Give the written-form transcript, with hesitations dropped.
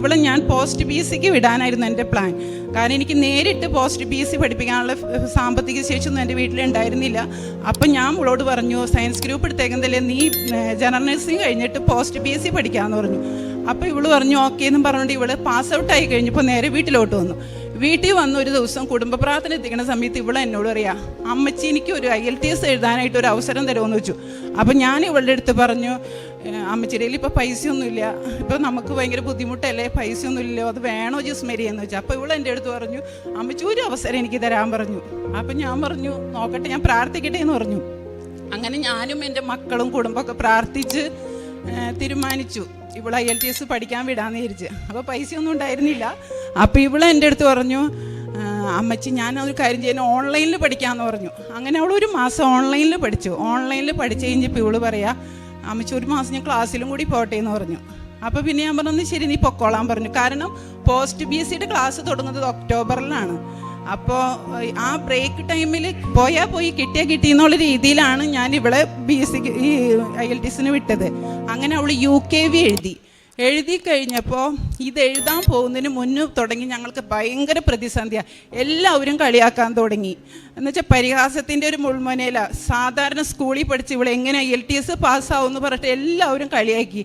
ഇവളെ ഞാൻ post P സിക്ക് വിടാനായിരുന്നു എൻ്റെ പ്ലാൻ. കാരണം എനിക്ക് നേരിട്ട് പോസ്റ്റ് പി സി പഠിപ്പിക്കാനുള്ള സാമ്പത്തിക ശേഷിയൊന്നും എൻ്റെ വീട്ടിലുണ്ടായിരുന്നില്ല. അപ്പം ഞാൻ ഇവളോട് പറഞ്ഞു, സയൻസ് ഗ്രൂപ്പ് എടുത്തേക്കുന്നതല്ലേ, നീ ജനറൽ നഴ്സിംഗ് കഴിഞ്ഞിട്ട് പോസ്റ്റ് പി സി പഠിക്കാമെന്ന് പറഞ്ഞു. അപ്പോൾ ഇവള് പറഞ്ഞു ഓക്കെ എന്നും പറഞ്ഞുകൊണ്ട് ഇവള് പാസ് ഔട്ടായി കഴിഞ്ഞപ്പോൾ നേരെ വീട്ടിലോട്ട് വന്നു. വീട്ടിൽ വന്ന് ഒരു ദിവസം കുടുംബ പ്രാർത്ഥന എത്തിക്കുന്ന സമയത്ത് ഇവളെ എന്നോട് പറയാം, അമ്മച്ചി എനിക്ക് ഒരു IELTS എഴുതാനായിട്ട് ഒരു അവസരം തരുമെന്ന് വെച്ചു. അപ്പം ഞാൻ ഇവളുടെ അടുത്ത് പറഞ്ഞു, അമ്മച്ചിയുടെ കയ്യിൽ ഇപ്പോൾ പൈസയൊന്നുമില്ല, ഇപ്പോൾ നമുക്ക് ഭയങ്കര ബുദ്ധിമുട്ടല്ലേ, പൈസയൊന്നുമില്ലല്ലോ, അത് വേണോ ജിസ്മരി എന്ന് വെച്ചാൽ. അപ്പോൾ ഇവൾ എൻ്റെ അടുത്ത് പറഞ്ഞു, അമ്മച്ചി ഒരു അവസരം എനിക്ക് തരാൻ പറഞ്ഞു. അപ്പം ഞാൻ പറഞ്ഞു നോക്കട്ടെ, ഞാൻ പ്രാർത്ഥിക്കട്ടെ എന്ന് പറഞ്ഞു. അങ്ങനെ ഞാനും എൻ്റെ മക്കളും കുടുംബമൊക്കെ പ്രാർത്ഥിച്ച് തീരുമാനിച്ചു ഇവളെ IELTS പഠിക്കാൻ വിടാമെന്ന് വിചാരിച്ച്. അപ്പോൾ പൈസയൊന്നും ഉണ്ടായിരുന്നില്ല. അപ്പോൾ ഇവളെ എൻ്റെ അടുത്ത് പറഞ്ഞു, അമ്മച്ചി ഞാൻ ഒരു കാര്യം ചെയ്യുന്നു, ഓൺലൈനിൽ പഠിക്കാമെന്ന് പറഞ്ഞു. അങ്ങനെ അവൾ ഒരു മാസം ഓൺലൈനിൽ പഠിച്ചു. ഓൺലൈനിൽ പഠിച്ച് കഴിഞ്ഞപ്പോൾ ഇവള് പറയാ, അമ്മച്ചി ഒരു മാസം ഞാൻ ക്ലാസ്സിലും കൂടി പോട്ടെ എന്ന് പറഞ്ഞു. അപ്പോൾ പിന്നെ ഞാൻ പറഞ്ഞു ശരി നീ പൊക്കോളാൻ പറഞ്ഞു. കാരണം പോസ്റ്റ് പി സിയുടെ ക്ലാസ് തുടങ്ങുന്നത് ഒക്ടോബറിലാണ്. അപ്പോൾ ആ ബ്രേക്ക് ടൈമിൽ പോയാൽ പോയി കിട്ടിയാൽ കിട്ടി എന്നുള്ള രീതിയിലാണ് ഞാൻ ഇവളെ BSc ഈ IELTSന് വിട്ടത്. അങ്ങനെ അവൾ UKV എഴുതി കഴിഞ്ഞപ്പോൾ ഇത് എഴുതാൻ പോകുന്നതിന് മുന്നേ തുടങ്ങി ഞങ്ങൾക്ക് ഭയങ്കര പ്രതിസന്ധിയാണ്. എല്ലാവരും കളിയാക്കാൻ തുടങ്ങി. എന്നുവെച്ചാൽ പരിഹാസത്തിൻ്റെ ഒരു മുൾമുനയില. സാധാരണ സ്കൂളിൽ പഠിച്ച് ഇവിടെ എങ്ങനെ IELTS പാസ്സാവും എന്ന് പറഞ്ഞിട്ട് എല്ലാവരും കളിയാക്കി.